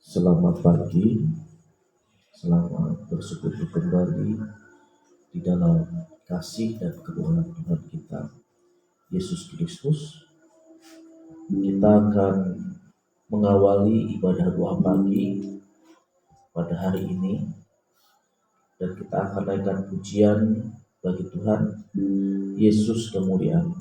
Selamat pagi, selamat bersekutu kembali di dalam kasih dan kebenaran Tuhan kita, Yesus Kristus. Kita akan mengawali ibadah doa pagi pada hari ini, dan kita akan naikkan pujian bagi Tuhan Yesus kemuliaan.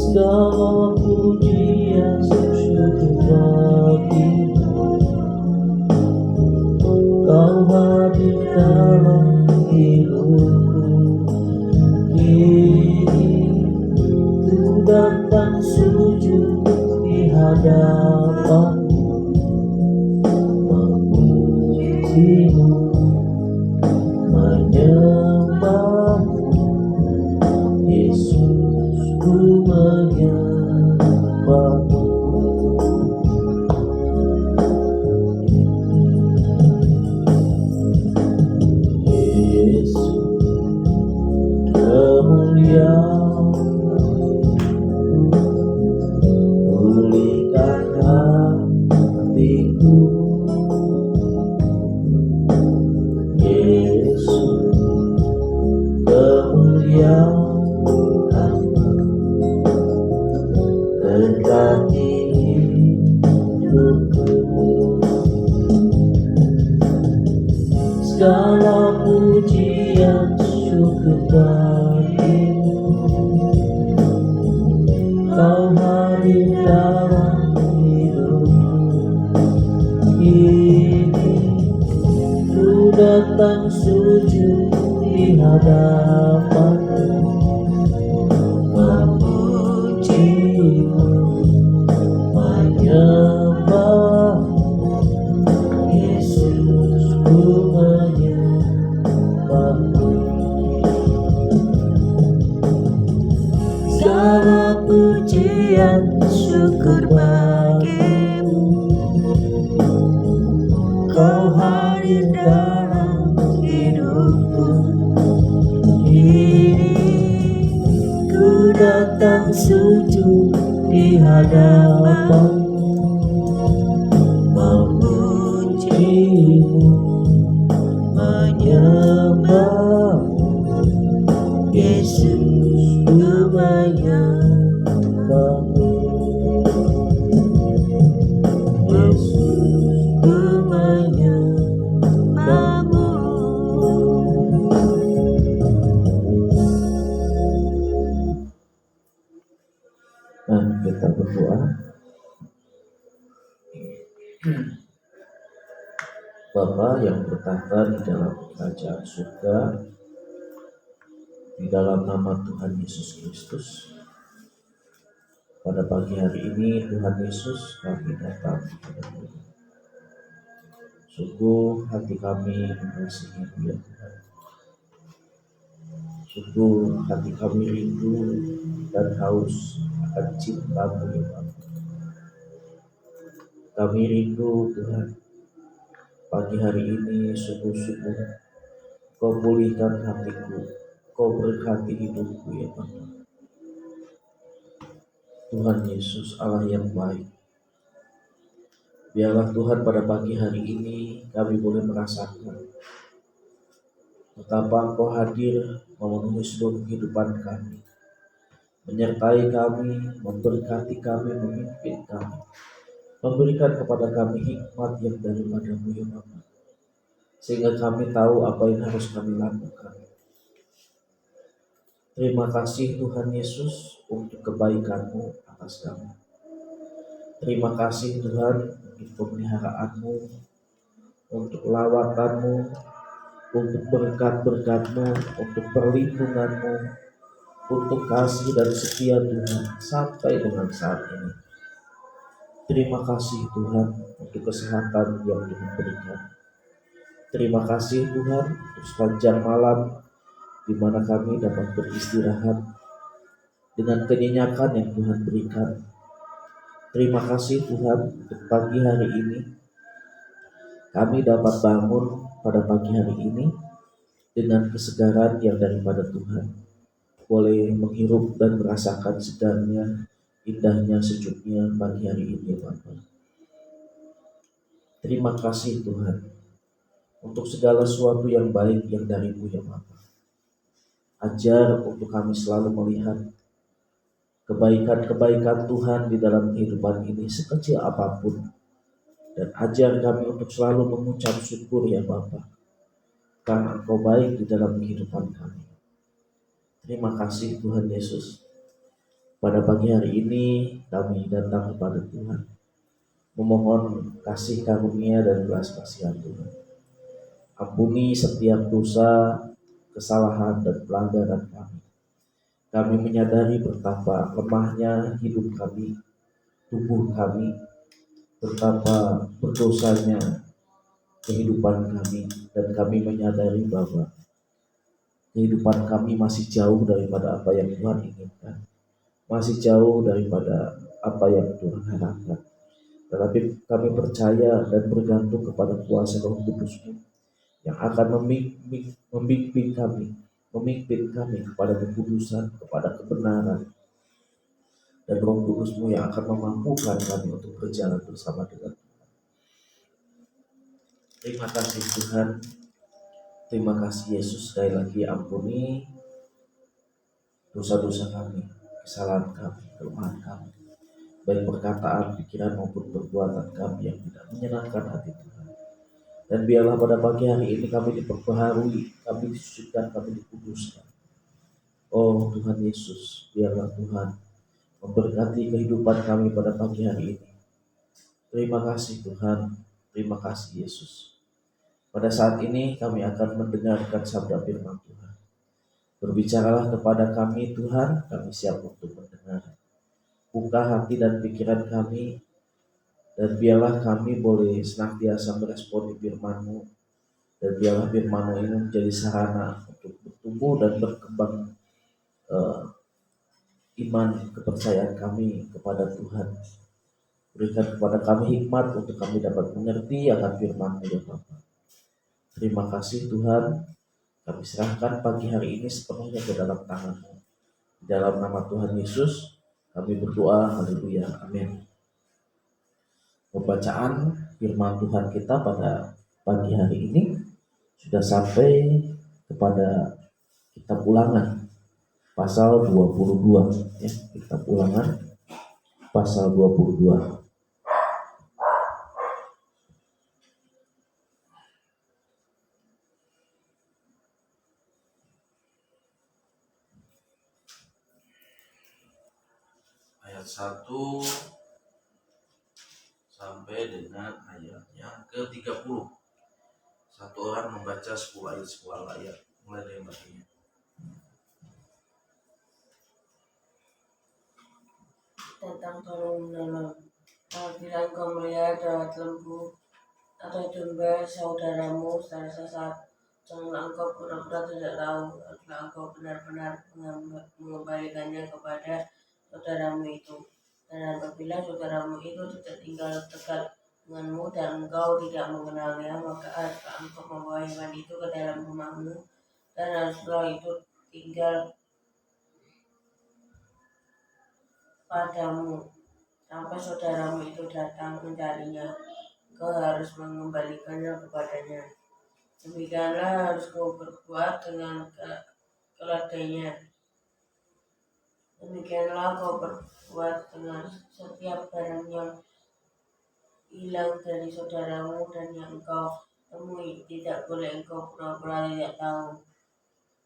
Segala pujian syukur bagimu, Kau hadir dalam hidupku. Kini ku datang sujud di hadapanmu, memujimu, menyembahmu. Yesus, ku menyembahmu. Yesus, kemuliaan, pulihkan hatiku. Yesus, kemuliaan, berkati hidupku. Segala pujian syukur bagimu, Kau hadir dalam hidupku. Kini ku datang sujud di hadapanmu, memujimu, menyembahmu. Yesus, ku menyembahmu. Segala pujian syukur bagimu, Kau hadir dalam hidupku. Kini ku datang sujud di hadapanmu, memujimu, menyembahmu. Yesus, ku menyembahmu. Yesus, ku menyembahmu. Kita berdoa. Bapa yang bertahta di dalam kerajaan surga, di dalam nama Tuhan Yesus Kristus, pada pagi hari ini Tuhan Yesus, kami datang kepadamu. Sungguh hati kami mengasihi Dia Tuhan. Sungguh hati kami rindu dan haus akan cinta-Mu ya Bapa. Kami rindu Tuhan, pagi hari ini sungguh-sungguh Kau pulihkan hatiku, Kau berkati hidupku ya Bapa. Tuhan Yesus, Allah yang baik, biarlah Tuhan pada pagi hari ini kami boleh merasakan betapa Engkau hadir memenuhi seluruh kehidupan kami, menyertai kami, memberkati kami, memimpin kami, memberikan kepada kami hikmat yang daripada-Mu ya Bapa. sehingga kami tahu apa yang harus kami lakukan. Terima kasih Tuhan Yesus untuk kebaikan-Mu atas kami. Terima kasih Tuhan untuk pemeliharaan-Mu, untuk lawatan-Mu, untuk berkat-berkat-Mu, untuk perlindungan-Mu, untuk kasih dan setia Tuhan sampai dengan saat ini. Terima kasih Tuhan untuk kesehatan yang Tuhan berikan. Terima kasih Tuhan untuk sepanjang malam di mana kami dapat beristirahat dengan kenyenyakan yang Tuhan berikan. Terima kasih Tuhan untuk pagi hari ini. Kami dapat bangun pada pagi hari ini dengan kesegaran yang daripada Tuhan. Boleh menghirup dan merasakan segarnya, indahnya, sejuknya pagi hari ini, Bapa. Terima kasih Tuhan untuk segala sesuatu yang baik yang dari-Mu, ya Bapa. Ajar untuk kami selalu melihat kebaikan-kebaikan Tuhan di dalam kehidupan ini sekecil apapun. Dan ajar kami untuk selalu mengucap syukur, ya Bapa, karena Engkau baik di dalam kehidupan kami. Terima kasih Tuhan Yesus. Pada pagi hari ini kami datang kepada Tuhan, memohon kasih karunia dan belas kasihan Tuhan. Ampuni setiap dosa, kesalahan dan pelanggaran kami. Kami menyadari betapa lemahnya hidup kami, tubuh kami, betapa berdosanya kehidupan kami, dan kami menyadari bahwa kehidupan kami masih jauh daripada apa yang Tuhan inginkan, masih jauh daripada apa yang Tuhan harapkan. Tetapi kami percaya dan bergantung kepada kuasa Roh Kudus-Mu yang akan memimpin kami kepada kekudusan, kepada kebenaran, dan Roh Kudus-Mu yang akan memampukan kami untuk berjalan bersama dengan Tuhan. Terima kasih Tuhan. Terima kasih Yesus. Sekali lagi ampuni dosa-dosa kami, kesalahan kami, kelemahan kami, baik perkataan, pikiran maupun perbuatan kami yang tidak menyenangkan hati Tuhan. Dan biarlah pada pagi hari ini kami diperbaharui, kami disucikan, kami dikuduskan. Oh Tuhan Yesus, biarlah Tuhan memberkati kehidupan kami pada pagi hari ini. Terima kasih Tuhan, terima kasih Yesus. Pada saat ini kami akan mendengarkan sabda firman Tuhan. Berbicaralah kepada kami Tuhan, kami siap untuk mendengar. Buka hati dan pikiran kami, dan biarlah kami boleh senantiasa meresponi firman-Mu, dan biarlah firman-Mu ini menjadi sarana untuk bertumbuh dan berkembang iman kepercayaan kami kepada Tuhan. Berikan kepada kami hikmat untuk kami dapat mengerti akan firman-Mu, ya Bapa. Terima kasih Tuhan, kami serahkan pagi hari ini sepenuhnya ke dalam tangan-Mu. Di dalam nama Tuhan Yesus kami berdoa, haleluya, amin. Pembacaan firman Tuhan kita pada pagi hari ini sudah sampai kepada kitab Ulangan pasal 22, ya, kitab Ulangan pasal 22. Ayat 1 sampai dengan ayat yang ke-30. Satu orang membaca 10 ayat, mulai dari bacanya. Tentang tolong menolong. Apabila engkau melihat rawat lembu atau domba saudaramu secara sesat, janganlah engkau pura-pura tidak tahu, haruslah engkau benar-benar mengembalikannya kepada saudaramu itu. Dan apabila saudaramu itu tidak tinggal dekat denganmu dan engkau tidak mengenalnya, maka haruslah engkau membawa hewan itu ke dalam rumahmu, dan haruslah itu tinggal padamu sampai saudaramu itu datang mencarinya. Kau harus mengembalikannya kepadanya. Demikianlah harus kau berbuat dengan keledainya. Demikianlah kau berbuat dengan setiap barang yang hilang dari saudaramu dan yang engkau temui, tidak boleh engkau pura-pura tidak tahu.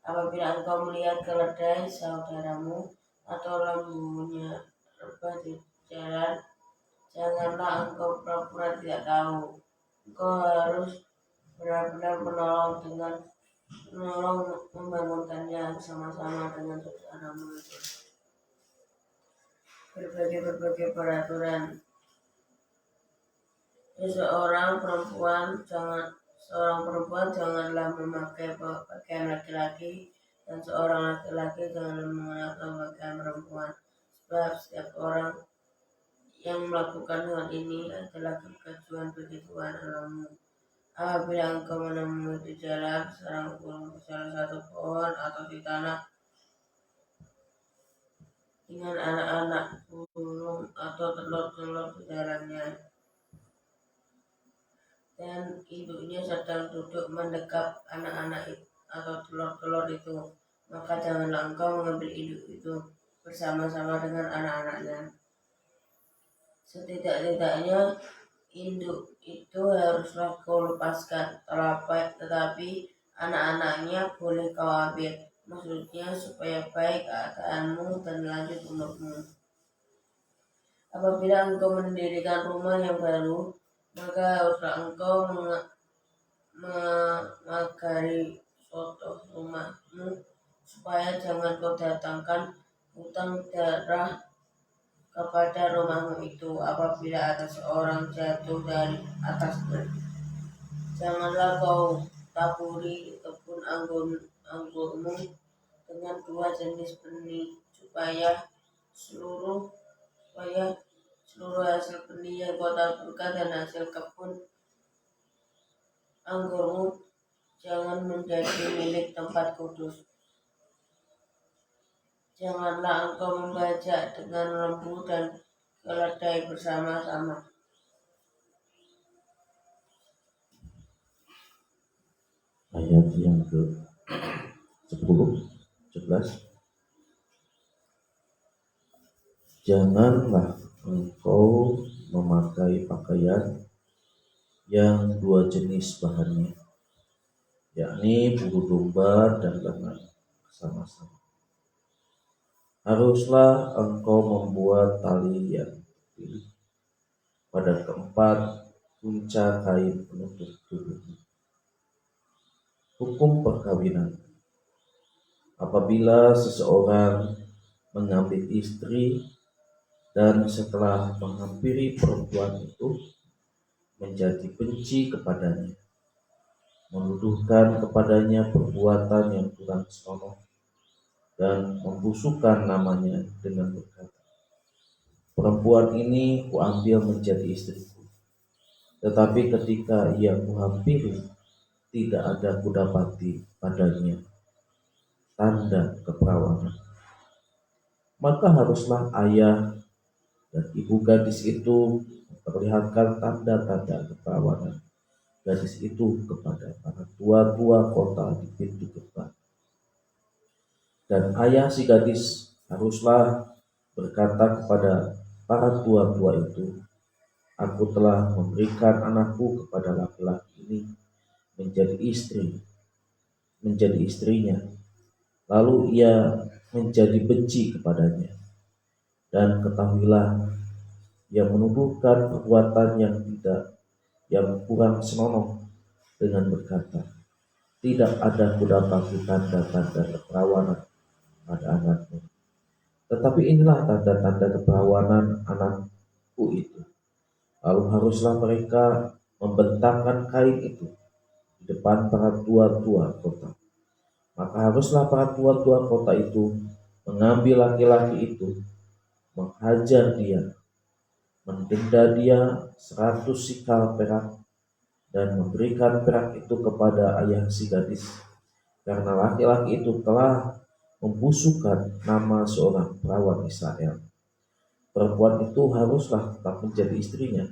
Apabila engkau melihat keledai saudaramu atau lembunya rebah di jalan, janganlah engkau pura-pura tidak tahu. Engkau harus benar-benar menolong membangunkannya sama-sama dengan saudaramu itu. Berbagai peraturan. Seorang perempuan janganlah memakai pakaian laki-laki, dan seorang laki-laki janganlah mengenakan pakaian perempuan. Sebab setiap orang yang melakukan hal ini adalah kekejuan bagi Tuhan Allahmu. Apabila engkau menemui di jalan sarang burung di salah satu pohon atau di tanah dengan anak-anak burung atau telur-telur di dalamnya, dan induknya sedang duduk mendekap anak-anak atau telur-telur itu, maka janganlah engkau mengambil induk itu bersama-sama dengan anak-anaknya. Setidak-tidaknya induk itu haruslah kau lepaskan, tetapi anak-anaknya boleh kau ambil, maksudnya supaya baik keadaanmu dan lanjut umurmu. Apabila engkau mendirikan rumah yang baru, maka haruslah engkau memagari sotoh rumahmu, supaya jangan kau datangkan hutang darah kepada rumahmu itu apabila ada seorang jatuh dari atasnya. Janganlah kau taburi kebun anggurmu dengan dua jenis benih, supaya seluruh hasil benih yang kau taburkan dan hasil kebun anggurmu jangan menjadi milik tempat kudus. Janganlah engkau membajak dengan lembu dan keledai bersama-sama. Ayat yang ke-10, 11. Janganlah engkau memakai pakaian yang dua jenis bahannya, yakni bulu domba dan lengan sama-sama. Haruslah engkau membuat tali yang dipilih pada keempat punca kain penutup tubuhmu. Hukum perkawinan. Apabila seseorang mengambil istri dan setelah menghampiri perempuan itu menjadi benci kepadanya, menuduhkan kepadanya perbuatan yang kurang senonoh, dan membusukkan namanya dengan berkata, perempuan ini kuambil menjadi istriku, tetapi ketika ia kuhampiri, tidak ada kudapati padanya tanda keperawanan. Maka haruslah ayah dan ibu gadis itu memperlihatkan tanda-tanda keperawanan gadis itu kepada para tua-tua kota di pintu gerbang. Dan ayah si gadis haruslah berkata kepada para tua-tua itu, aku telah memberikan anakku kepada laki-laki ini menjadi istrinya. Lalu ia menjadi benci kepadanya. Dan ketahuilah, ia menuduhkan perbuatan yang kurang senonoh dengan berkata, tidak ada kudapati tanda-tanda keperawanan pada anakmu. Tetapi inilah tanda-tanda keperawanan anakku itu. Lalu haruslah mereka membentangkan kain itu di depan para tua-tua kota. Maka haruslah para tua-tua kota itu mengambil laki-laki itu, menghajar dia, mendenda dia 100 sikal perak, dan memberikan perak itu kepada ayah si gadis, karena laki-laki itu telah membusukkan nama seorang perawan Israel. Perempuan itu haruslah tetap menjadi istrinya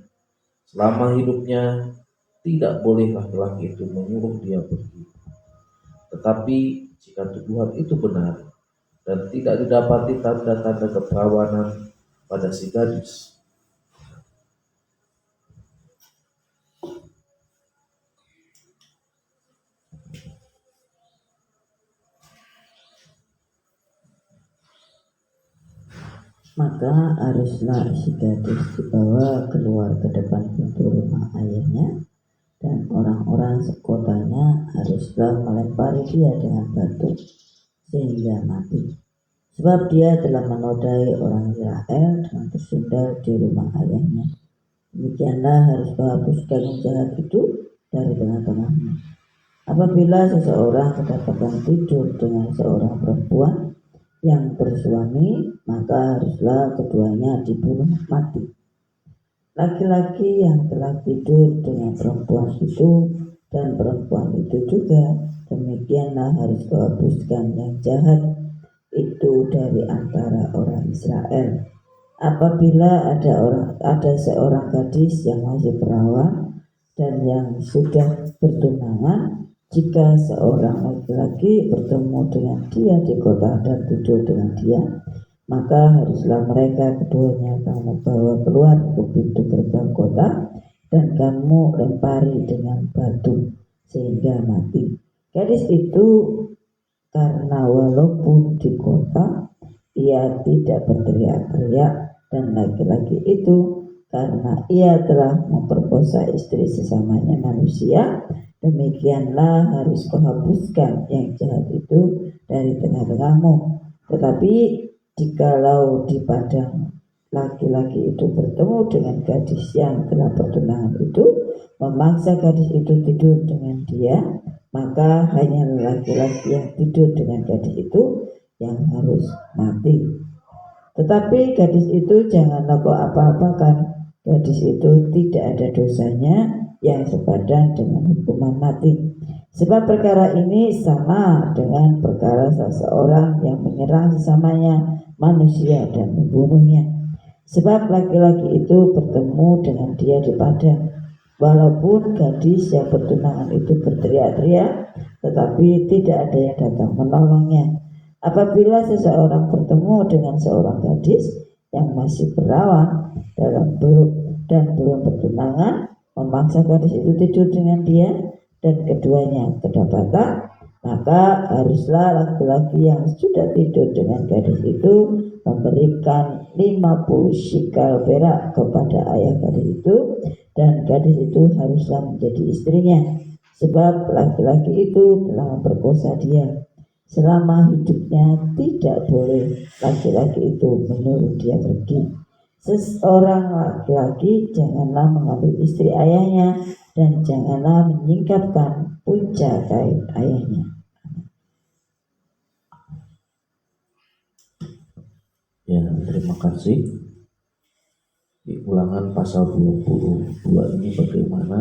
selama hidupnya. Tidak boleh laki-laki itu menyuruh dia pergi. Tetapi jika tuduhan itu benar dan tidak didapati tanda-tanda keperawanan pada si gadis, maka haruslah si gadis dibawa keluar ke depan pintu rumah ayahnya, dan orang-orang sekotanya haruslah melempari dia dengan batu sehingga mati, sebab dia telah menodai orang Israel dengan bersundal di rumah ayahnya. Demikianlah harus kau hapuskan yang jahat itu dari tengah-tengahmu. Apabila seseorang kedapatan tidur dengan seorang perempuan yang bersuami, maka haruslah keduanya dibunuh mati. Laki-laki yang telah tidur dengan perempuan itu dan perempuan itu juga, demikianlah harus kau hapuskan yang jahat itu dari antara orang Israel. Apabila ada seorang gadis yang masih perawan dan yang sudah bertunangan, jika seorang laki-laki bertemu dengan dia di kota dan tidur dengan dia, maka haruslah mereka keduanya kamu bawa keluar ke pintu gerbang kota dan kamu lempari dengan batu sehingga mati. Gadis itu, karena walaupun di kota ia tidak berteriak-teriak, dan laki-laki itu karena ia telah memperkosa istri sesamanya manusia, demikianlah harus kau hapuskan yang jahat itu dari tengah-tengahmu. Tetapi jikalau di padang laki-laki itu bertemu dengan gadis yang telah bertunangan itu, memaksa gadis itu tidur dengan dia, maka hanya laki-laki yang tidur dengan gadis itu yang harus mati. Tetapi gadis itu janganlah kau apa-apakan. Gadis itu tidak ada dosanya yang sepadan dengan hukuman mati. Sebab perkara ini sama dengan perkara seseorang yang menyerang sesamanya manusia dan membunuhnya. Sebab laki-laki itu bertemu dengan dia di padang. Walaupun gadis yang bertunangan itu berteriak-teriak, tetapi tidak ada yang datang menolongnya. Apabila seseorang bertemu dengan seorang gadis yang masih perawan dan belum bertunangan, memaksa gadis itu tidur dengan dia dan keduanya kedapatan, maka haruslah laki-laki yang sudah tidur dengan gadis itu memberikan 50 shikal perak kepada ayah gadis itu, dan gadis itu haruslah menjadi istrinya, sebab laki-laki itu telah memperkosa dia. Selama hidupnya tidak boleh laki-laki itu menyuruh dia pergi. Seorang laki-laki janganlah mengambil istri ayahnya, dan janganlah menyingkapkan punca kain ayahnya. Ya, terima kasih. Di Ulangan pasal 22 ini bagaimana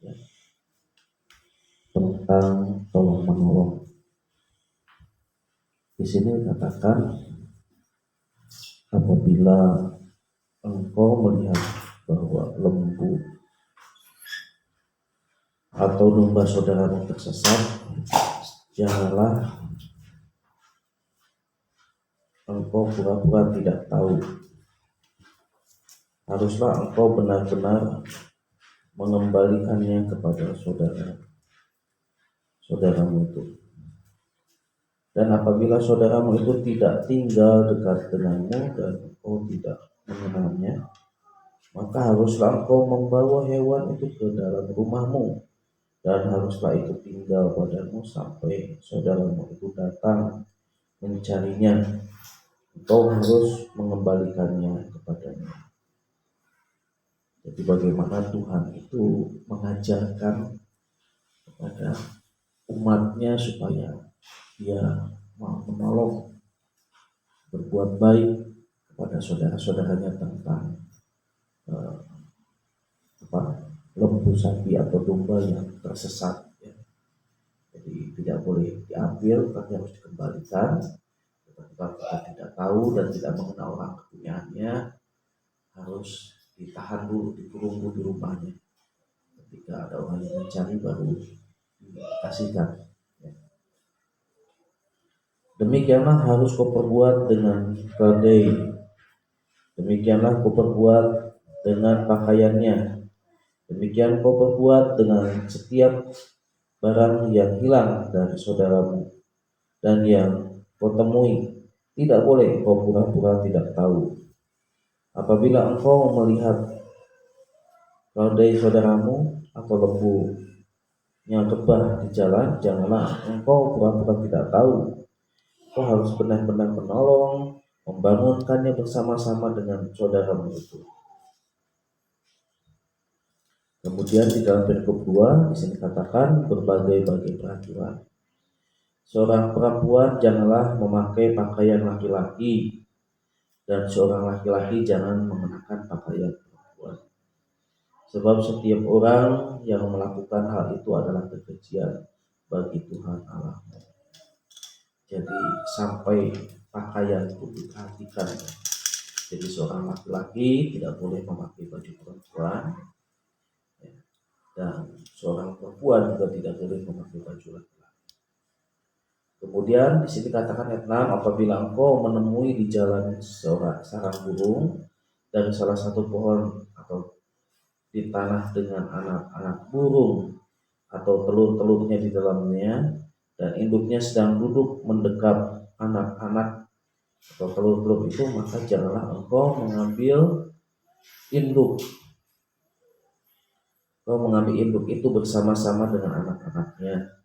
ya, tentang tolong menolong. Di sini dikatakan apabila engkau melihat bahwa lembu atau domba saudaramu tersesat, janganlah engkau pura-pura tidak tahu. Haruslah engkau benar-benar mengembalikannya kepada saudaramu itu. Dan apabila saudaramu itu tidak tinggal dekat denganmu dan engkau tidak mengenalnya, maka haruslah engkau membawa hewan itu ke dalam rumahmu, dan haruslah itu tinggal padamu sampai saudaramu itu datang mencarinya. Engkau harus mengembalikannya kepadanya. Jadi bagaimana Tuhan itu mengajarkan kepada umatnya supaya dia mau menolong, berbuat baik kepada saudara-saudaranya tentang lembu, sapi atau domba yang tersesat. Ya. Jadi tidak boleh diambil, tapi harus dikembalikan. Ketika kita tidak tahu dan tidak mengenal orang kepunyaannya, harus ditahan dulu, dikurung dulu di rumahnya. Ketika ada orang yang mencari, baru dikasihkan. Demikianlah harus kau perbuat dengan keledai. Demikianlah kau perbuat dengan pakaiannya. Demikian kau perbuat dengan setiap barang yang hilang dari saudaramu dan yang kau temui. Tidak boleh kau pura-pura tidak tahu. Apabila engkau melihat keledai saudaramu atau lembunya rebah di jalan, janganlah engkau pura-pura tidak tahu. Engkau harus benar-benar menolong, membangunkannya bersama-sama dengan saudaramu itu. Kemudian di dalam perikop 2 di sini katakan berbagai-bagai peraturan. Seorang perempuan janganlah memakai pakaian laki-laki, dan seorang laki-laki jangan mengenakan pakaian perempuan. Sebab setiap orang yang melakukan hal itu adalah kekejian bagi Tuhan Allahmu. Jadi sampai pakaian itu diperhatikan. Jadi seorang laki-laki tidak boleh memakai baju perempuan, dan seorang perempuan juga tidak boleh memakai baju laki-laki. Kemudian di sini katakan ayat 6, apabila engkau menemui di jalan sarang burung dari salah satu pohon atau di tanah dengan anak-anak burung atau telur-telurnya di dalamnya, dan induknya sedang duduk mendekap anak-anak atau telur-telur itu, maka janganlah engkau mengambil induk itu bersama-sama dengan anak-anaknya.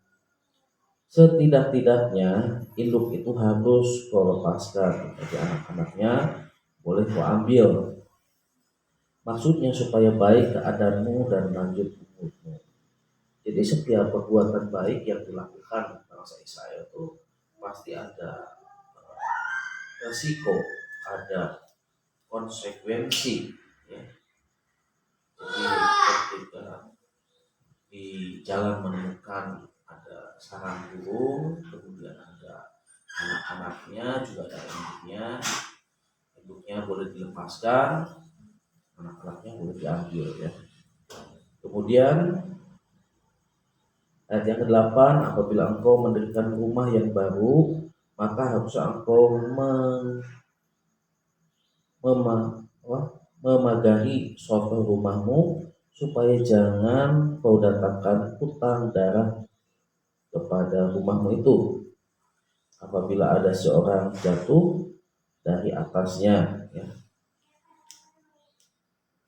Setidak-tidaknya induk itu harus kau lepaskan, jadi anak-anaknya boleh kau ambil. Maksudnya supaya baik keadaanmu dan lanjut umurmu. Jadi setiap perbuatan baik yang dilakukan bangsa Israel itu pasti ada resiko, ada konsekuensi, ya. Jadi ketika di jalan menemukan ada sarang burung, kemudian ada anak-anaknya, juga ada induknya boleh dilepaskan, anak-anaknya boleh diambil, ya. Kemudian ayat yang ke-8, apabila engkau mendirikan rumah yang baru, maka harus engkau memagari suatu rumahmu, supaya jangan kau datangkan hutang darah kepada rumahmu itu apabila ada seorang jatuh dari atasnya, ya.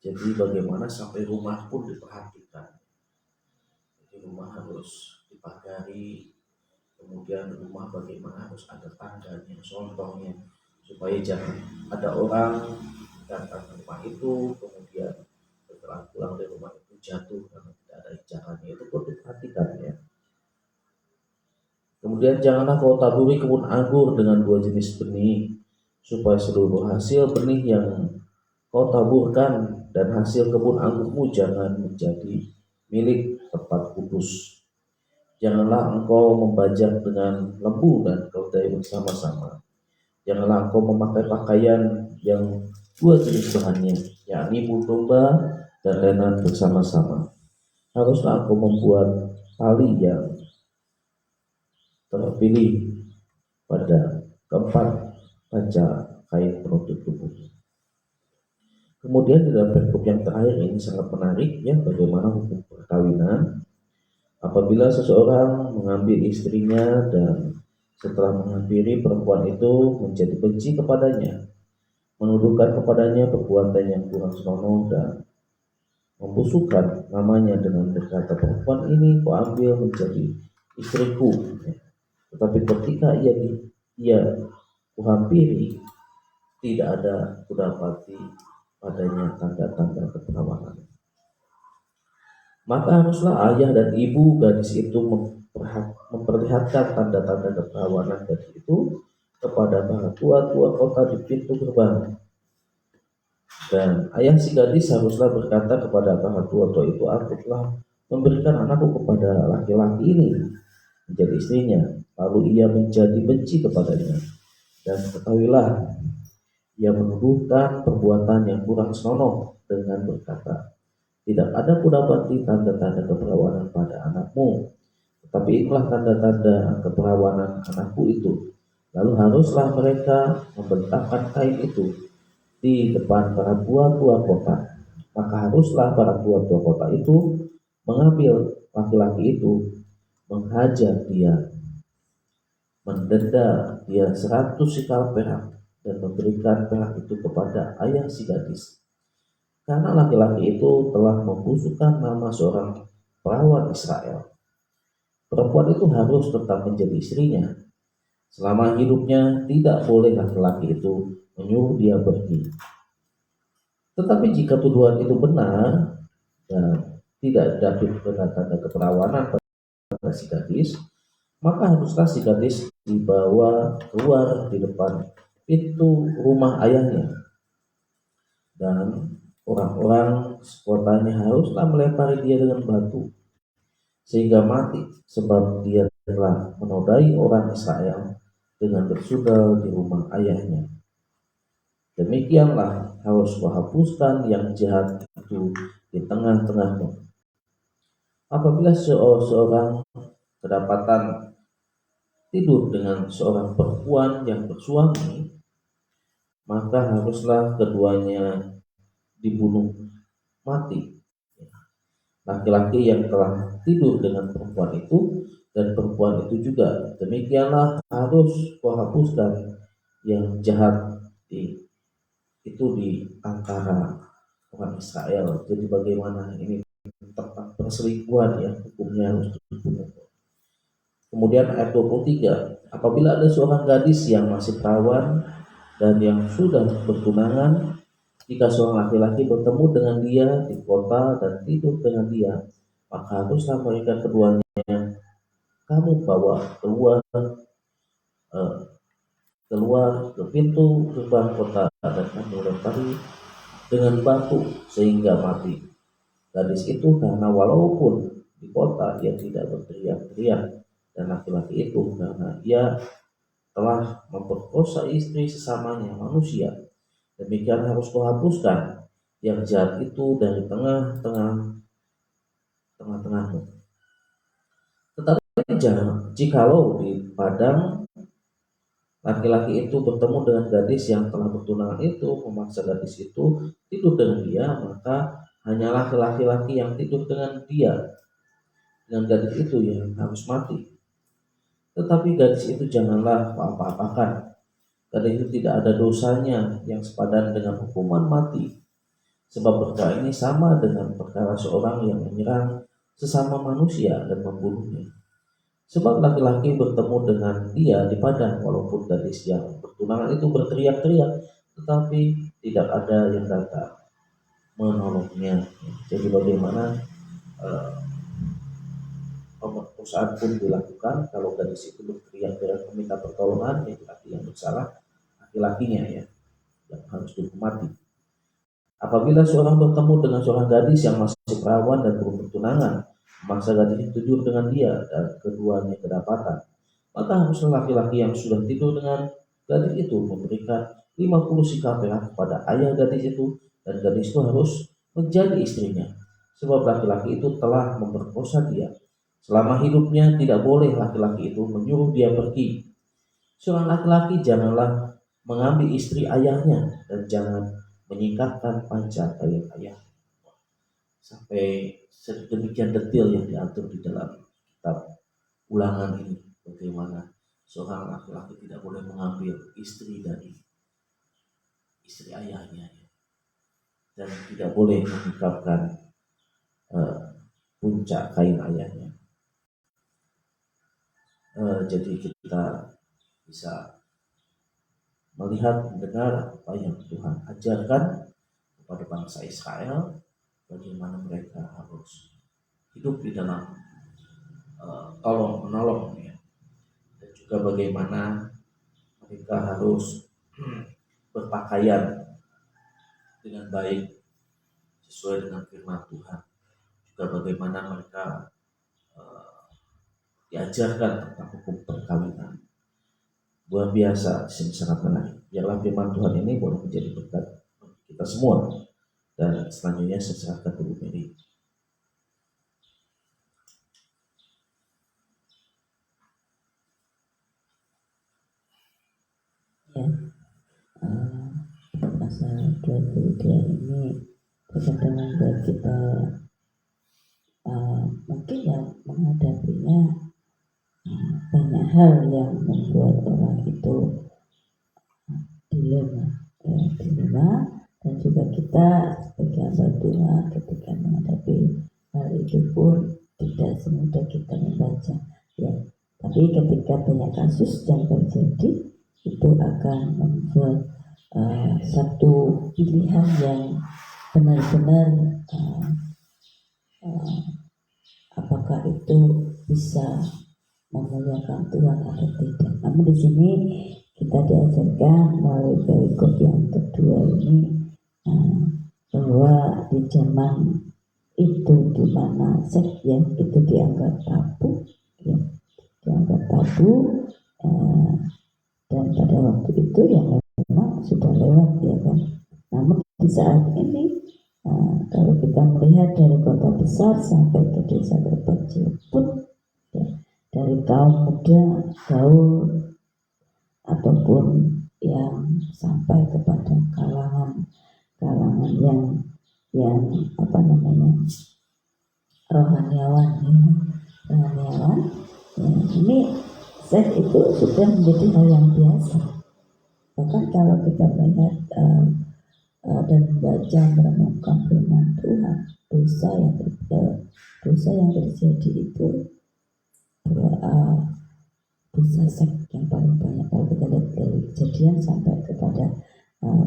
Jadi bagaimana sampai rumah pun diperhatikan. Jadi rumah harus dipagari, kemudian rumah bagaimana harus ada tangganya, sontongnya, supaya jangan ada orang datang ke rumah itu, kemudian setelah pulang dari rumah itu jatuh karena tidak ada injakannya, itu perlu diperhatikan, ya. Kemudian janganlah kau taburi kebun anggur dengan 2 jenis benih, supaya seluruh hasil benih yang kau taburkan dan hasil kebun anggurmu jangan menjadi milik tempat kudus. Janganlah engkau membajak dengan lembu dan keledai bersama-sama. Janganlah engkau memakai pakaian yang 2 jenis bahannya, yakni bulu domba dan lenan bersama-sama. Haruslah engkau membuat tali yang terpilih pada keempat kaca kain penutup tubuh. Kemudian di dalam perikop yang terakhir ini sangat menarik, ya, bagaimana hukum perkawinan. Apabila seseorang mengambil istrinya dan setelah menghampiri perempuan itu menjadi benci kepadanya, menuduhkan kepadanya perbuatan yang kurang senonoh dan membusukkan namanya dengan berkata, perempuan ini kau ambil menjadi istriku, tetapi ketika ia kuhampiri tidak ada kudapati padanya tanda-tanda keperawanan, maka haruslah ayah dan ibu gadis itu memperlihatkan tanda-tanda keperawanan gadis itu kepada para tua-tua kota di pintu gerbang. Dan ayah si gadis haruslah berkata kepada para tua-tua itu, aku telah memberikan anakku kepada laki-laki ini menjadi istrinya, lalu ia menjadi benci kepadanya. Dan ketahuilah, ia menuduhkan perbuatan yang kurang senonoh dengan berkata, tidak ada kudapati tanda-tanda keperawanan pada anakmu, tetapi inilah tanda-tanda keperawanan anakku itu. Lalu haruslah mereka membentangkan kain itu di depan para tua-tua kota. Maka haruslah para tua-tua kota itu mengambil laki-laki itu, menghajar dia, mendenda dia 100 sikal perak, dan memberikan perak itu kepada ayah si gadis. Karena laki-laki itu telah membusukkan nama seorang perawan Israel. Perempuan itu harus tetap menjadi istrinya. Selama hidupnya tidak boleh laki-laki itu menyuruh dia pergi. Tetapi jika tuduhan itu benar dan tidak dapat tanda-tanda keperawanan pada si gadis, maka haruslah si gadis dibawa keluar di depan pintu rumah ayahnya, dan orang-orang sekotanya haruslah melempari dia dengan batu sehingga mati, sebab dia telah menodai orang Israel dengan bersudal di rumah ayahnya. Demikianlah harus menghapuskan yang jahat itu di tengah-tengahmu. Apabila seorang kedapatan tidur dengan seorang perempuan yang bersuami, maka haruslah keduanya dibunuh mati. Laki-laki yang telah tidur dengan perempuan itu dan perempuan itu juga, demikianlah harus kau hapuskan yang jahat itu di antara orang Israel. Jadi bagaimana ini tentang perselingkuhan ya, hukumnya harus dibunuh. Kemudian ayat 23, apabila ada seorang gadis yang masih perawan dan yang sudah bertunangan, jika seorang laki-laki bertemu dengan dia di kota dan tidur dengan dia, maka haruslah mereka keduanya kamu bawa eh, keluar ke pintu gerbang kota dan kamu lempari dengan batu sehingga mati. Gadis itu karena walaupun di kota ia tidak berteriak-teriak, dan laki-laki itu karena ia telah memperkosa istri sesamanya manusia. Demikian harus kau hapuskan yang jahat itu dari tengah-tengahmu. Tetapi jikalau di padang laki-laki itu bertemu dengan gadis yang telah bertunangan itu, memaksa gadis itu tidur dengan dia, maka hanyalah laki-laki yang tidur dengan gadis itu yang harus mati. Tetapi gadis itu janganlah apa-apakan. Gadis itu tidak ada dosanya yang sepadan dengan hukuman mati. Sebab perkara ini sama dengan perkara seorang yang menyerang sesama manusia dan membunuhnya. Sebab laki-laki bertemu dengan dia di padang, walaupun gadis yang bertunangan itu berteriak-teriak, tetapi tidak ada yang datang menolongnya. Jadi bagaimana pemerkosaan pun dilakukan kalau gadis itu berteriak-teriak meminta pertolongan, ya berarti yang bersalah laki-lakinya ya, yang harus dihukum mati. Apabila seorang bertemu dengan seorang gadis yang masih perawan dan belum bertunangan, memaksa gadis itu tidur dengan dia dan keduanya kedapatan, maka haruslah laki-laki yang sudah tidur dengan gadis itu memberikan 50 sikap perak kepada ayah gadis itu, dan gadis itu harus menjadi istrinya, sebab laki-laki itu telah memperkosa dia. Selama hidupnya tidak boleh laki-laki itu menyuruh dia pergi. Seorang laki-laki janganlah mengambil istri ayahnya, dan jangan menyingkapkan panca kain ayah. Sampai sedemikian detail yang diatur di dalam kitab Ulangan ini, bagaimana seorang laki-laki tidak boleh mengambil istri dari istri ayahnya, dan tidak boleh menyingkapkan puncak kain ayahnya. Jadi kita bisa melihat, mendengar apa yang Tuhan ajarkan kepada bangsa Israel, bagaimana mereka harus hidup di dalam tolong menolong ya, dan juga bagaimana mereka harus berpakaian dengan baik sesuai dengan firman Tuhan, juga bagaimana mereka diajarkan tentang hukum perkawinan. Luar biasa, sangat menarik. Biarlah firman Tuhan ini boleh menjadi berkat kita semua. Dan selanjutnya saya serahkan ke Bu Mary. Ya, pasal 23 ini terkadang membuat kita mungkin yang menghadapinya banyak hal yang membuat orang itu dilema, dan juga kita sebagai hamba Tuhan ketika menghadapi hal itu pun tidak semudah kita membaca, ya. Tapi ketika banyak kasus yang terjadi, itu akan membuat satu pilihan yang benar-benar apakah itu bisa memuliakan Tuhan atau tidak. Namun di sini kita diajarkan melalui perikop yang kedua ini bahwa di zaman itu di mana seks ya itu dianggap tabu, ya, dianggap tabu, dan pada waktu itu yang memang sudah lewat, ya kan. Namun di saat ini kalau kita melihat dari kota besar sampai ke desa terpencil pun, ya, dari kaum muda, gaul, ataupun yang sampai kepada kalangan yang rohaniawan, ya, ini seks itu sudah menjadi hal yang biasa. Bahkan kalau kita melihat dan membaca merenungkan firman Tuhan, dosa yang terjadi itu dosa seks yang paling banyak. Kalau kita lihat dari Kejadian sampai kepada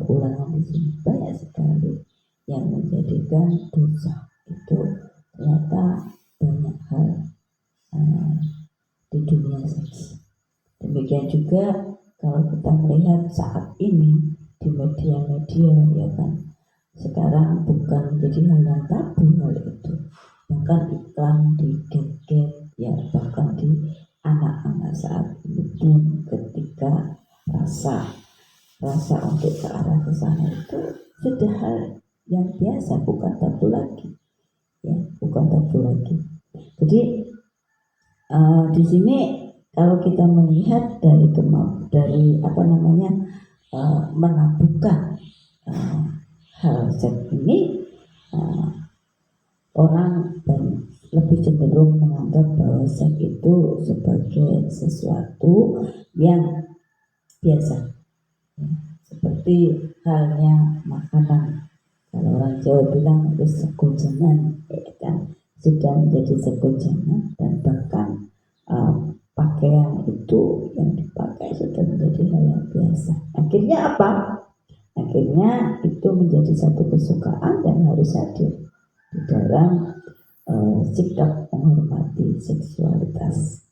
Ulangan, di sini banyak sekali yang menjadikan dosa itu ternyata banyak hal di dunia seks. Demikian juga kalau kita melihat saat ini di media-media, ya kan, sekarang bukan menjadi hal yang tabu hal itu, bahkan iklan di gadget, ya, bahkan di anak-anak saat ini pun ketika rasa untuk ke arah ke sana itu sudah hal yang biasa, bukan tabu lagi, ya, bukan tabu lagi. Jadi di sini kalau kita melihat dari menabuhkan hal seks ini, orang lebih cenderung menganggap bahwa seks itu sebagai sesuatu yang biasa, seperti halnya makanan. Kalau orang Jawa bilang itu segojangan, ya kan, sudah menjadi segojangan, dan bahkan pakaian itu yang dipakai sudah menjadi hal yang biasa. Akhirnya apa? Akhirnya itu menjadi satu kesukaan yang harus hadir di dalam sikap menghormati seksualitas.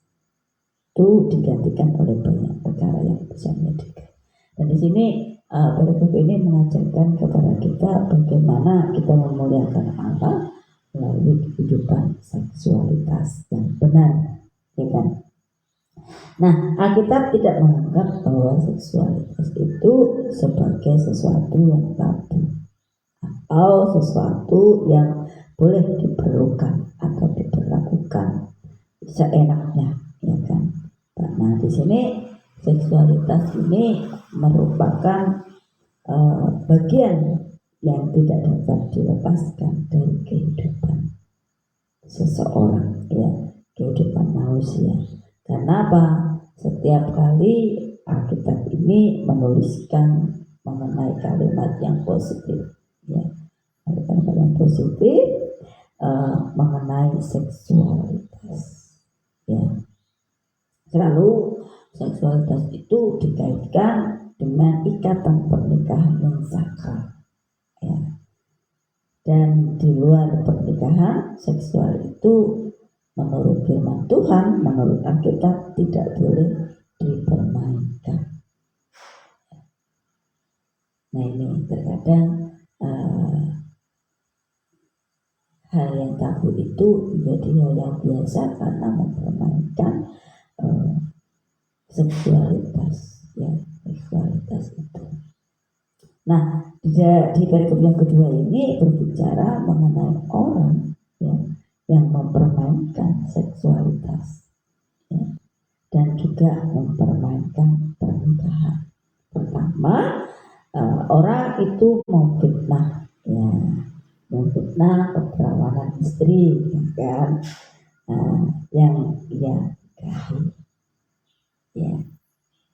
Itu digantikan oleh banyak perkara yang bisa menyedihkan. Dan di sini perikop ini mengajarkan kepada kita bagaimana kita memuliakan Allah melalui kehidupan seksualitas yang benar, ya kan. Nah, Alkitab tidak menganggap bahwa seksualitas itu sebagai sesuatu yang tabu atau sesuatu yang boleh diperlukan atau diperlakukan seenaknya, ya kan. Nah, di sini seksualitas ini merupakan bagian yang tidak dapat dilepaskan dari kehidupan seseorang, ya, kehidupan manusia. Karena apa? Setiap kali Alkitab ini menuliskan mengenai kalimat yang positif, ya, kalimat yang positif mengenai seksualitas, ya. Selalu seksualitas itu dikaitkan dengan ikatan pernikahan yang sakral, ya. Dan di luar pernikahan, seksual itu menurut firman Tuhan, menurut Alkitab tidak boleh dipermainkan. Nah, ini terkadang hal yang tabu itu menjadi hal yang biasa karena mempermainkan seksualitas, ya, seksualitas itu. Nah, di perikop yang kedua ini berbicara mengenai orang, ya, yang mempermainkan seksualitas, ya, dan juga mempermainkan pernikahan. Pertama, orang itu memfitnah, ya, memfitnah keperawanan istri, ya kan, yang ia nikahi, ya.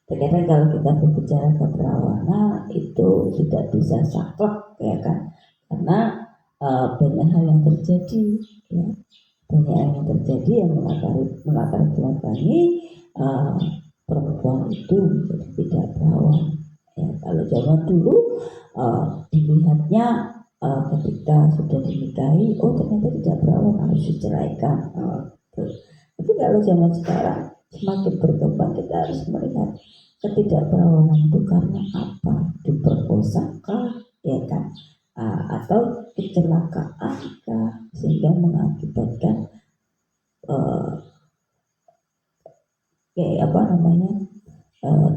Terkadang kalau kita berbicara keperawanan itu tidak bisa saklek ya kan, karena banyak hal yang terjadi ya, banyak hal yang terjadi yang melatar belakangi perempuan itu menjadi tidak perawan ya. Kalau zaman dulu dilihatnya ketika sudah dinikahi, oh ternyata tidak perawan, harus diceraikan. Tapi kalau zaman sekarang semakin berkembang, kita harus melihat ketidakperawanan itu karena apa? Diperkosa kah, ya kan? Atau kecelakaan kah, sehingga mengakibatkan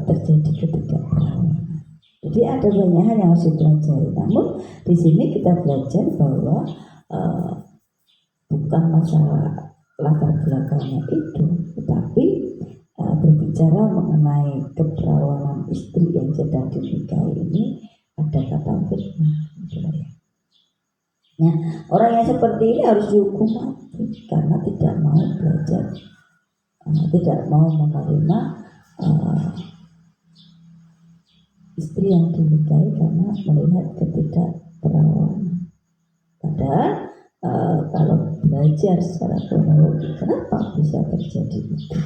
terjadi ketidakperawanan. Jadi ada banyak hal yang harus dipelajari. Namun di sini kita belajar bahwa bukan masalah latar belakangnya itu, tetapi berbicara mengenai keperawanan istri yang sedang dinikahi ini ada kata fitnah. Nah, orang yang seperti ini harus dihukum mati karena tidak mau belajar, tidak mau menerima istri yang dinikahi karena melihat ketidakperawanan. Padahal kalau belajar secara kronologi, kenapa bisa terjadi itu?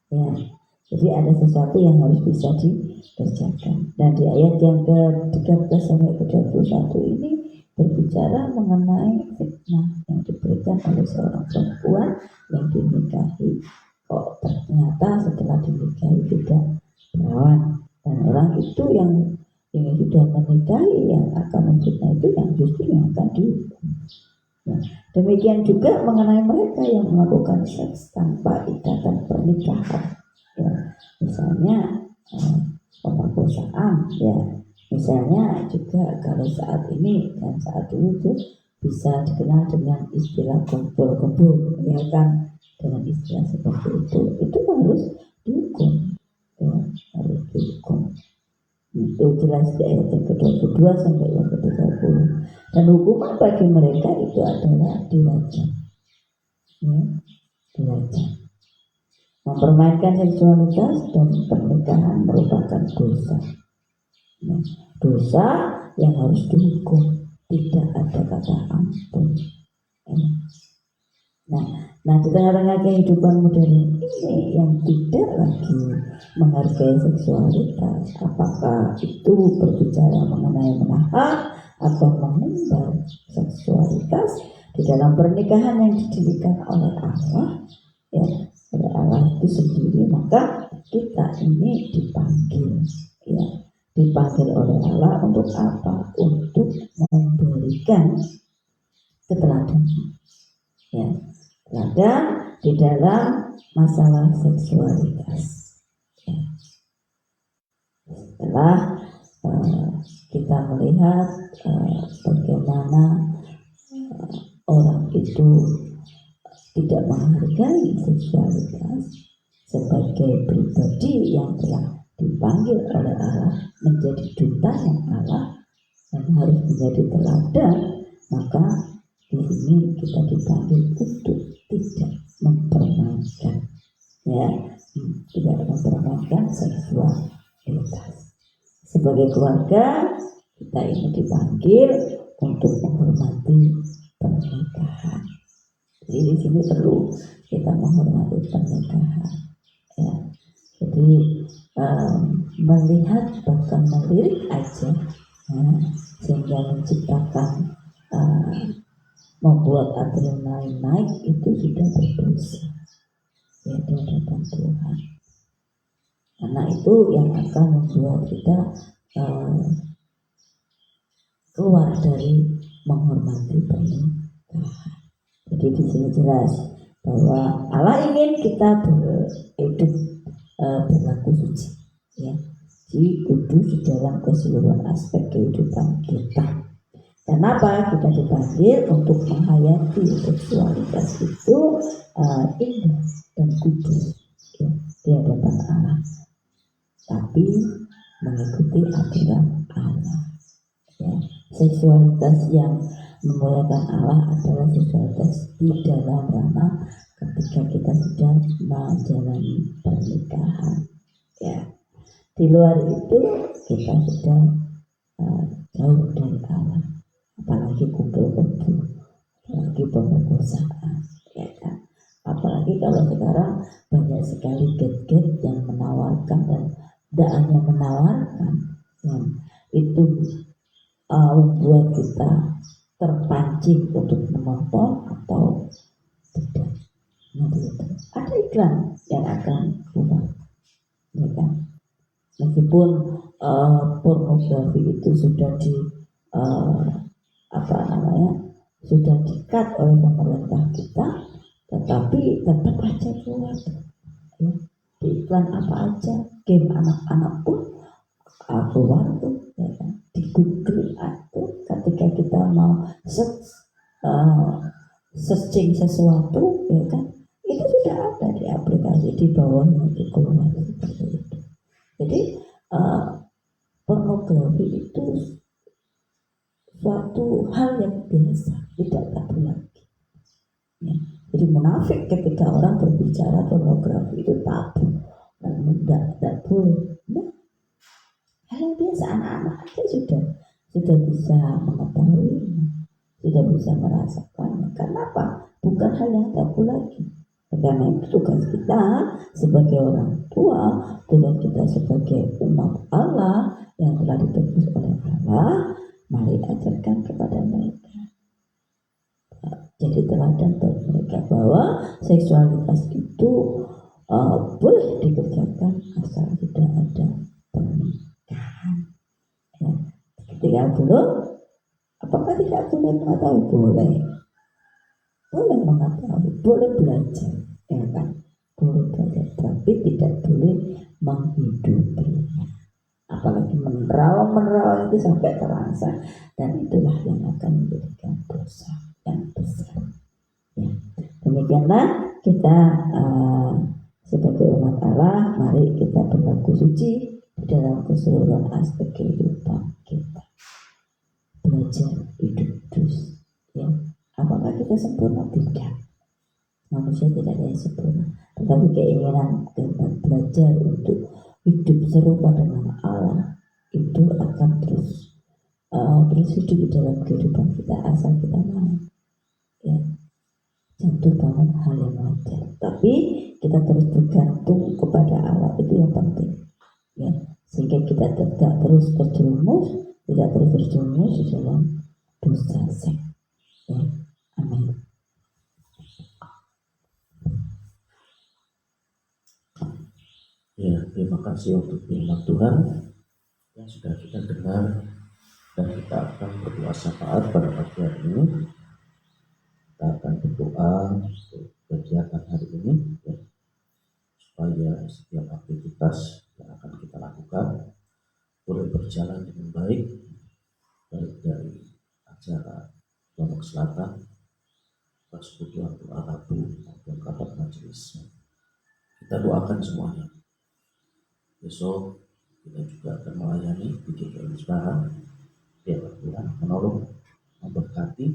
Ya, jadi ada sesuatu yang harus bisa dikerjakan. Dan di ayat yang ke-13 sampai ke-21 ini berbicara mengenai fitnah yang diberikan oleh seorang perempuan yang dinikahi. Kok ternyata setelah dinikahi tidak perawan, dan orang itu yang sudah menikahi yang akan memfitnah itu yang justru yang akan dihukum. Nah, demikian juga mengenai mereka yang melakukan seks tanpa ikatan pernikahan, ya, misalnya pemerkosaan, ya, misalnya juga kalau saat ini dan saat dulu itu bisa dikenal dengan istilah kumpul-kumpul, ya kan, dengan istilah seperti itu harus dihukum, ya, harus dihukum. Itu jelas di ayat yang ke-22 sampai yang ke-30. Dan hukuman bagi mereka itu adalah dirajam, ya, dirajam. Mempermainkan seksualitas dan pernikahan merupakan dosa, ya, dosa yang harus dihukum, tidak ada kata ampun, ya. Nah, di tengah-tengah kehidupan modern ini yang tidak lagi menghargai seksualitas, apakah itu berbicara mengenai menahan atau mengumbar seksualitas di dalam pernikahan yang didirikan oleh Allah, ya, oleh Allah itu sendiri, maka kita ini dipanggil, ya, dipanggil oleh Allah untuk apa? Untuk memberikan keteladanan, ya, teladan di dalam masalah seksualitas, ya. Setelah kita melihat bagaimana orang itu tidak menghargai seksualitas sebagai pribadi yang telah dipanggil oleh Allah menjadi duta yang Allah dan harus menjadi teladan, maka di sini kita dipanggil untuk tidak mempermainkan, ya, tidak mempermainkan seksualitas. Sebagai keluarga kita ini dipanggil untuk menghormati pernikahan. Jadi di sini perlu kita menghormati pernikahan, ya. Jadi melihat bahkan melirik aja, ya, sehingga menciptakan membuat adrenalin naik itu sudah berdosa, ya, di hadapan Tuhan. Karena itu yang akan membuat kita keluar dari menghormati pernikahan. Jadi di sini jelas bahwa Allah ingin kita hidup berlaku suci, ya, di kudus di dalam keseluruhan aspek kehidupan kita. Kenapa kita dipanggil untuk menghayati seksualitas itu indah dan kudus, ya, di hadapan Allah, tapi mengikuti aturan Allah, ya. Seksualitas yang memuliakan Allah adalah seksualitas di dalam ranah ketika kita sedang menjalani pernikahan, ya. Di luar itu kita sudah jauh dari Allah, apalagi kumpul kebo, apalagi pemerkosaan, ya kan? Apalagi kalau sekarang banyak sekali gadget yang menawarkan, dan tidak hanya menawarkan, yang itu membuat kita terpancing untuk menonton atau tidak. Nanti itu ada iklan yang akan keluar, ya kan? Meskipun pornografi itu sudah di sudah di-cut oleh pemerintah kita, tetapi tetap aja keluar, ya. Di iklan apa aja, game anak-anak pun keluar tuh, ya kan? Di Google itu ketika kita mau searching sesuatu, ya kan, itu sudah ada di aplikasi di bawahnya itu keluar seperti itu. Jadi pornografi itu suatu hal yang biasa, tidak tabu lagi, ya. Jadi munafik ketika orang berbicara pornografi itu tabu dan tidak boleh. Nah, hal yang biasa, anak-anak aja sudah bisa mengetahui, sudah bisa merasakan. Kenapa? Bukan hal yang tabu lagi. Karena itu tugas kita sebagai orang tua, tugas kita sebagai umat Allah yang telah ditebus oleh Allah, mari ajarkan kepada mereka, jadi teladan bagi mereka bahwa seksualitas itu boleh dikerjakan asal tidak ada pernikahan, ya. Ketika belum, apakah tidak boleh mengetahui? Boleh mengetahui, boleh belajar, ya kan? Boleh belajar, tapi tidak boleh menghidupinya, apalagi menerawang itu sampai terangsang, dan itulah yang akan menjadikan dosa yang besar, ya. Demikianlah kita sebagai umat Allah, mari kita berlaku suci di dalam keseluruhan aspek kehidupan kita, belajar hidup terus, ya. Apakah kita sempurna? Tidak. Manusia tidak ada yang sempurna, tetapi keinginan belajar untuk hidup serupa dengan Allah itu akan terus hidup di dalam kehidupan kita asal kita mau, ya. Jatuh bangun hal yang wajar, tapi kita terus bergantung kepada Allah, itu yang penting, ya. Sehingga kita tidak terus terjerumus di dalam dosa seks, ya. Amin. Ya, terima kasih untuk firman Tuhan yang sudah kita dengar, dan kita akan berdoa syafaat pada pagi hari ini. Kita akan berdoa untuk kegiatan hari ini, ya, supaya setiap aktivitas yang akan kita lakukan boleh berjalan dengan baik, baik dari acara Lombok Selatan, persekutuan doa Rabu maupun rapat majelis. Kita doakan semuanya. Besok kita juga akan melayani di GKI Semarang, tiap bulan menolong, memberkati,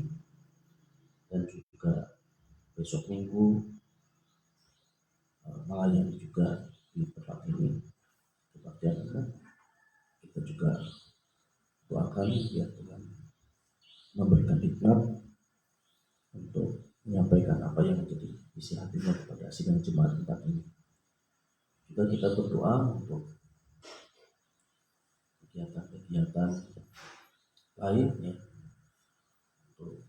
dan juga besok Minggu melayani juga di tempat ini, kebaktian umum. Kita juga doakan biar Tuhan memberikan hikmat untuk menyampaikan apa yang menjadi isi hatinya kepada sidang jemaat tempat ini. Juga kita berdoa untuk kegiatan-kegiatan lain, ya, untuk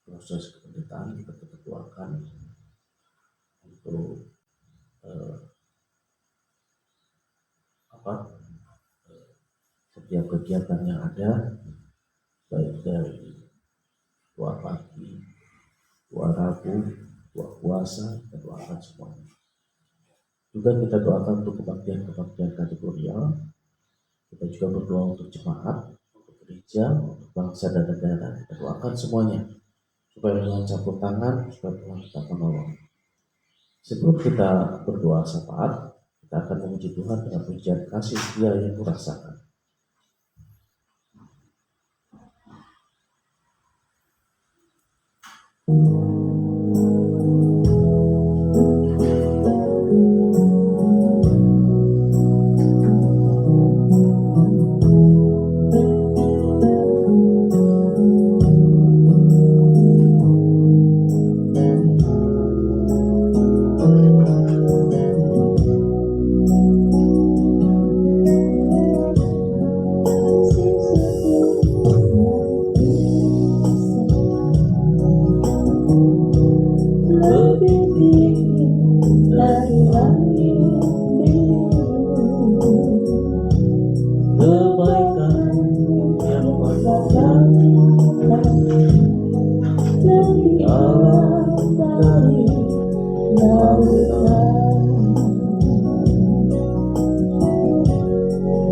proses kependetaan. Kita tetap doakan untuk setiap kegiatan yang ada, baik dari doa pagi, doa Rabu, doa puasa, kita doakan semuanya. Juga kita doakan untuk kebaktian-kebaktian kategorial. Kita juga berdoa untuk jemaat, untuk gereja, untuk bangsa dan negara. Kita doakan semuanya supaya Tuhan campur tangan, supaya Tuhan tetap menolong. Sebelum kita berdoa syafaat, kita akan memuji Tuhan dengan pujian kasih setia yang kurasakan. alam dari lautan.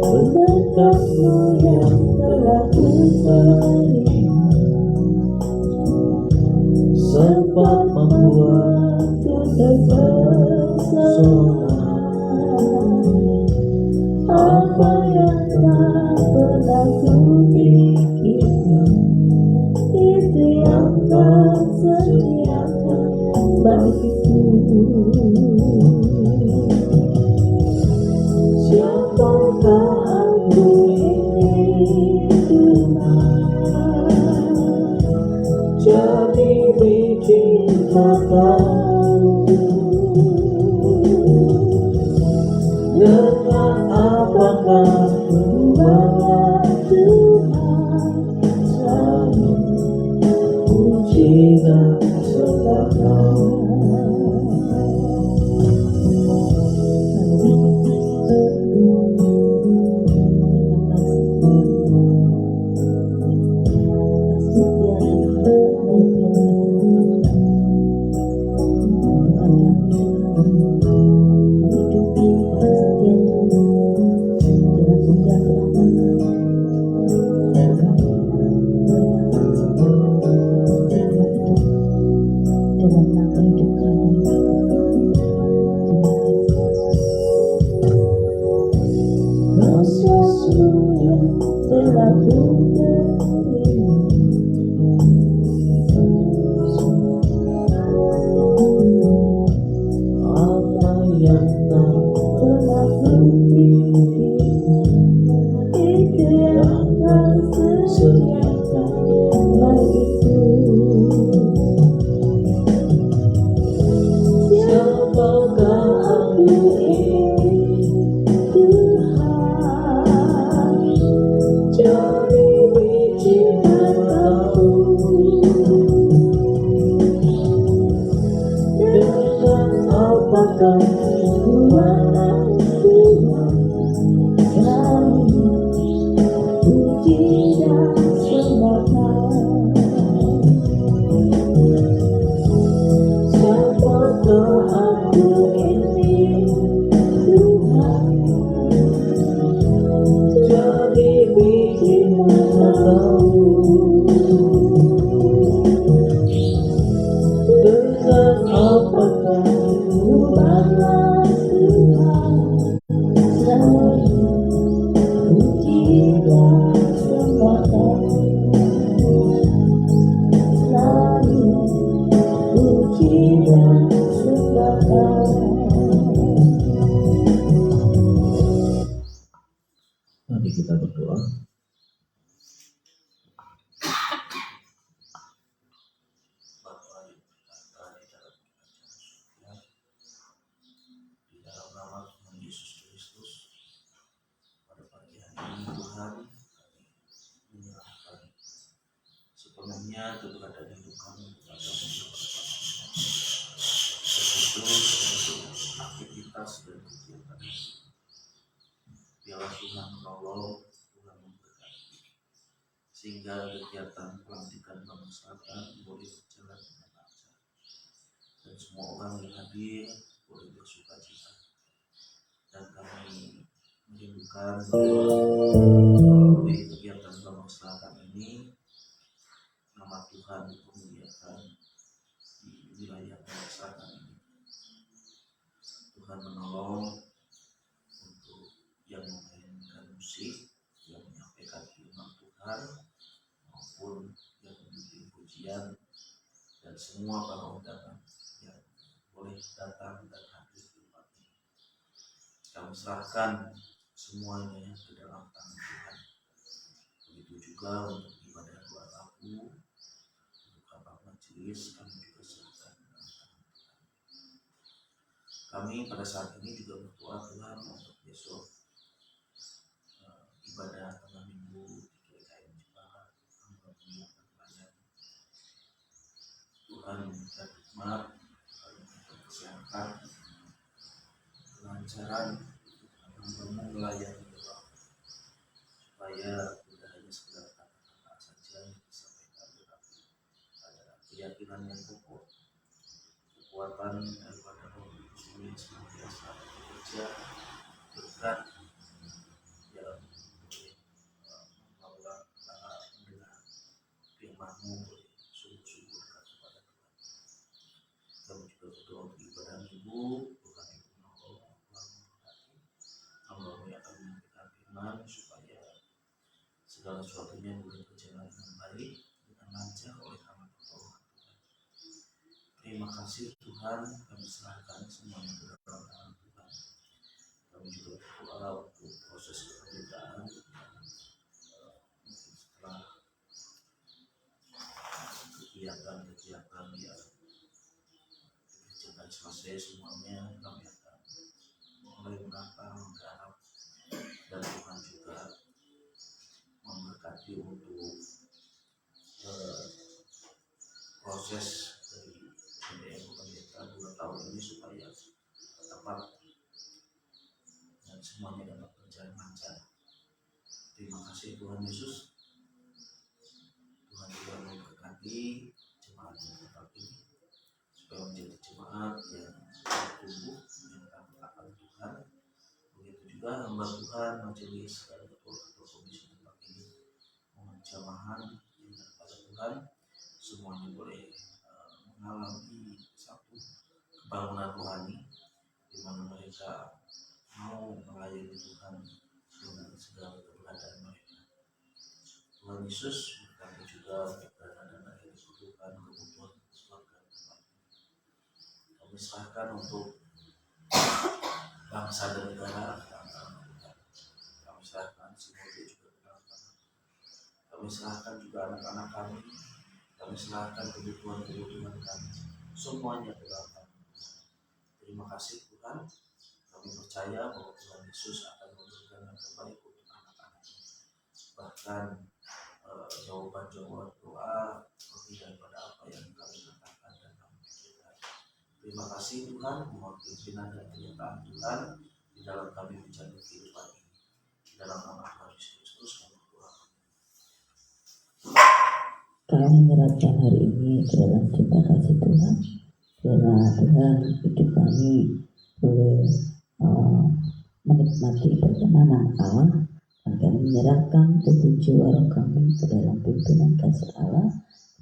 Berkatmu yang telah kuberi sempat membuatku terpesona. Apa yang tak pernah kupikirkan, itu yang kau sediakan bagiku. Siapakah aku ini Tuhan, jadi biji matamu. Dengan apakah membawa Tuhan selalu puji dan sembah. Mari kita berdoa. Di dalam nama Tuhan Yesus Kristus, pada pagi hari ini Tuhan, kami menyerahkan sepenuhnya keberadaan hidup kami kepada-Mu. Termasuk aktivitas dan kegiatan. Biarlah Tuhan menolong, Tuhan memberkati, sehingga kegiatan pelantikan Bangsa Selatan boleh berjalan dengan lancar, dan semua orang yang hadir boleh bersuka cita. Dan kami merindukan melalui kegiatan Bangsa Selatan ini, nama Tuhan dimuliakan di wilayah Bangsa Selatan ini. Tuhan menolong untuk yang memainkan musik, yang menyampaikan firman Tuhan, maupun yang membimbing pujian, dan semua para undangan yang boleh datang dan hadir di tempat ini. Kami serahkan semuanya ke dalam tangan Tuhan. Begitu juga untuk ibadah doa laku, untuk rapat majelis, kami juga serahkan ke dalam tangan Tuhan. Kami pada saat ini juga berdoa Tuhan untuk besok ibadah tengah minggu di GKM Jepara, Tuhan menyiapkan pelayanan. Tuhan memberikan hikmat, Tuhan memberikan kesehatan, kelancaran, hamba-Mu melayani doa, supaya tidak hanya sekedar kata-kata saja yang disampaikan, tetapi ada keyakinan Tuhan yang kokoh, kekuatan daripada Roh Kudus ini senantiasa bekerja berkat yang boleh membawa para pendengar firman-Mu boleh sungguh-sungguh dekat kepada Tuhan. Kami juga berdoa untuk ibadah Ibu, Tuhan Ibu menolong, Tuhan memberkati hamba yang akan menyampaikan firman supaya segala sesuatunya boleh berjalan dengan baik, dengan lancar oleh karena pertolongan Tuhan. Terima kasih Tuhan, kami serahkan semuanya ke dalam tangan Tuhan. Kami juga berdoa untuk proses kepemudaan mungkin setelah kegiatan yang dikerjakan selesai semuanya, kami akan mulai menata, menggarap, dan Tuhan juga memberkati untuk proses dari PDM Pendeta 2 tahun ini supaya tepat dan semuanya dapat berjalan lancar. Terima kasih Tuhan Yesus. Tuhan juga memberkati jemaat yang tetap ini supaya menjadi jemaat yang tumbuh yang akan Tuhan. Begitu juga hamba Tuhan majelis dan ketua komisi tempat ini mohon jamahan kepada Tuhan, semuanya boleh mengalami satu kebangunan rohani di mana mereka mau melayani Tuhan dengan segala keberadaan mereka. Tuhan Yesus berkati juga dana-dana yang dibutuhkan kebutuhan keluarga tempat ini. Kami serahkan untuk bangsa dan negara dalam tangan Tuhan. Kami serahkan semuanya juga ke dalam tangan. Kami serahkan juga anak-anak kami. Kami serahkan kebutuhan kami. Semuanya ke dalam tangan Tuhan. Terima kasih Tuhan. Kami percaya bahwa Tuhan Yesus akan memberikan yang terbaik untuk anak-anak ini. Bahkan jawaban-jawaban doa lebih daripada apa yang kami katakan dan kami pikirkan. Terima kasih Tuhan, mohon pimpinan dan penyertaan Tuhan di dalam kami menjalani kehidupan ini. Di dalam nama Tuhan Yesus Kristus kami berdoa. Kami menyerahkan hari ini ke dalam cinta kasih Tuhan. Biarlah Tuhan hidup kami boleh menikmati perkenanan Allah, dan kami menyerahkan tubuh jiwa roh kami ke dalam pimpinan kasih Allah,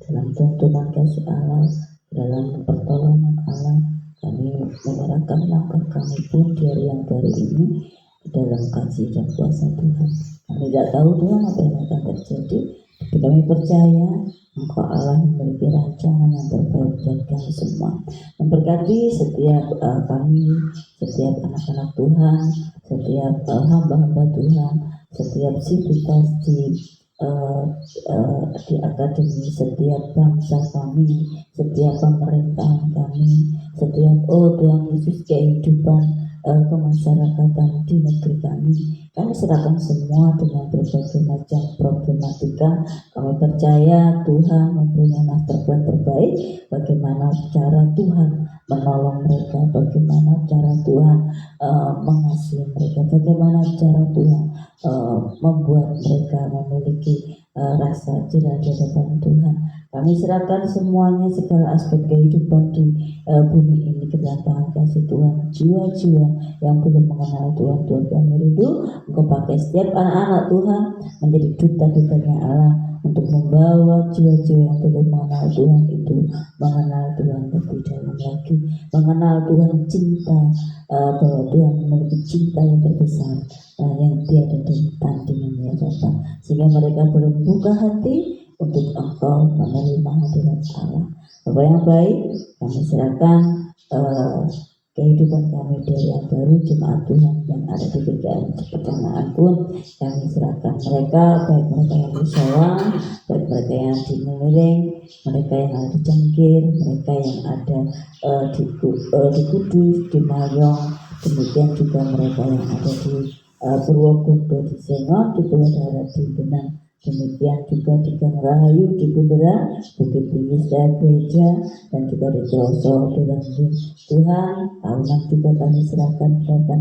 dalam tuntunan kasih Allah, dalam pertolongan Allah. Kami menyerahkan langkah kami pun di hari yang baru ini ke dalam kasih dan kuasa Tuhan. Kami tidak tahu Tuhan apa yang akan terjadi, tapi kami percaya Engkau Allah memiliki rancangan yang terbaik buat kami semua. Memberkati setiap kami, setiap anak-anak Tuhan, setiap hamba-hamba Tuhan, setiap sivitas di akademi, setiap bangsa kami, setiap pemerintahan kami, setiap Tuhan Yesus kehidupan kemasyarakatan di negeri kami. Kami serahkan semua dengan berbagai macam problematika. Kami percaya Tuhan mempunyai master plan terbaik, bagaimana cara Tuhan menolong mereka, bagaimana cara Tuhan mengasihi mereka, bagaimana cara Tuhan membuat mereka memiliki rasa jerah di hadapan Tuhan. Kami serahkan semuanya, segala aspek kehidupan di bumi ini ke dalam tangan kasih Tuhan. Jiwa-jiwa yang belum mengenal Tuhan, Tuhan kami rindu Engkau pakai setiap anak-anak Tuhan menjadi duta-dutanya Allah untuk membawa jiwa-jiwa yang belum mengenal Tuhan itu mengenal Tuhan lebih dalam lagi, mengenal Tuhan, cinta bahwa Tuhan memiliki cinta yang terbesar yang tiada tandingannya Bapa, sehingga mereka boleh buka hati untuk Engkau menerima hadirat Allah. Bapak yang baik, kami serahkan kehidupan kami dari yang baru, jemaat Tuhan yang ada di perjalanan pun kami serahkan mereka, baik mereka yang di Sawang, baik mereka yang di Memiling, mereka yang ada di Cengkir, mereka yang ada di Kudus, di Mayong, demikian juga mereka yang ada di Purwokerto, di Sengon, di Pulau Darat, di Benang, demikian juga di Gang Rahayu, di Bundaran, Bukit Tinggi, Beja, dan juga di Troso, di Langgeng. Tuhan, tahunan juga kami serahkan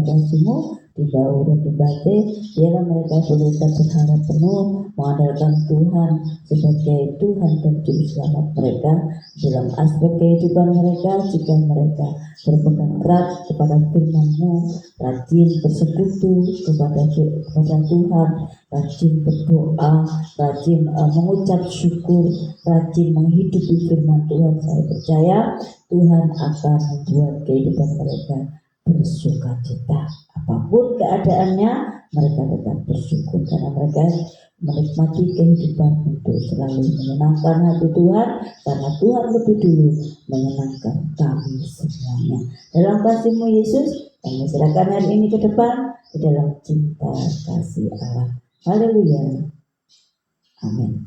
kasih-Mu, di bau dan di batin, biarlah mereka boleh tetap berharap penuh mengandalkan Tuhan sebagai Tuhan dan Juru Selamat mereka dalam aspek kehidupan mereka. Jika mereka berpegang erat kepada firman-Mu, rajin bersekutu kepada Tuhan, rajin berdoa, rajin mengucap syukur, rajin menghidupi firman Tuhan, saya percaya Tuhan akan membuat kehidupan mereka bersuka cita. Apapun keadaannya, mereka tetap bersyukur karena mereka menikmati kehidupan untuk selalu menyenangkan hati Tuhan, karena Tuhan lebih dulu menyenangkan kami semuanya. Dalam kasih-Mu Yesus, kami serahkan hari ini ke depan ke dalam cinta kasih Allah. Haleluya. Amin.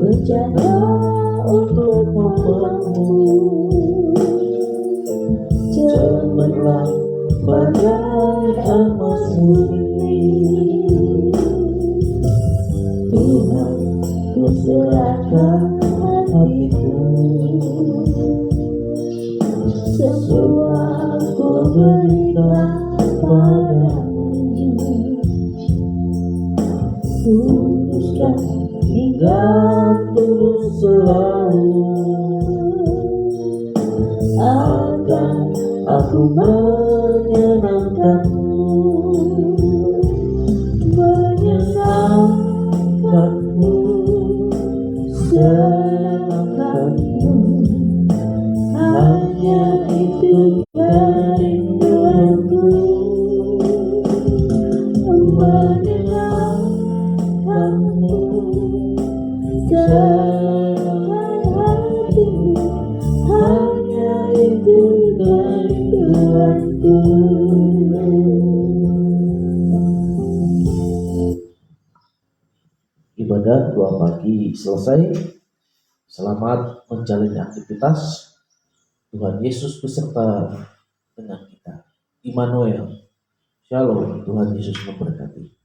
Berjaga untuk membuatmu, cemerlang bagai emas murni. Tuhan, ku serahkan hatiku, semua ku berikan padamu. Tuluskan hingga tulus selalu, akan aku menyenangkanmu, menyenangkanmu, senangkanmu. Hanya itu kerinduanku, menyenangkanmu, senangkan hatiku. Hanya itu kerinduanku. Ibadah doa pagi selesai. Selamat menjalani aktivitas. Tuhan Yesus beserta dengan kita. Immanuel. Shalom. Tuhan Yesus memberkati.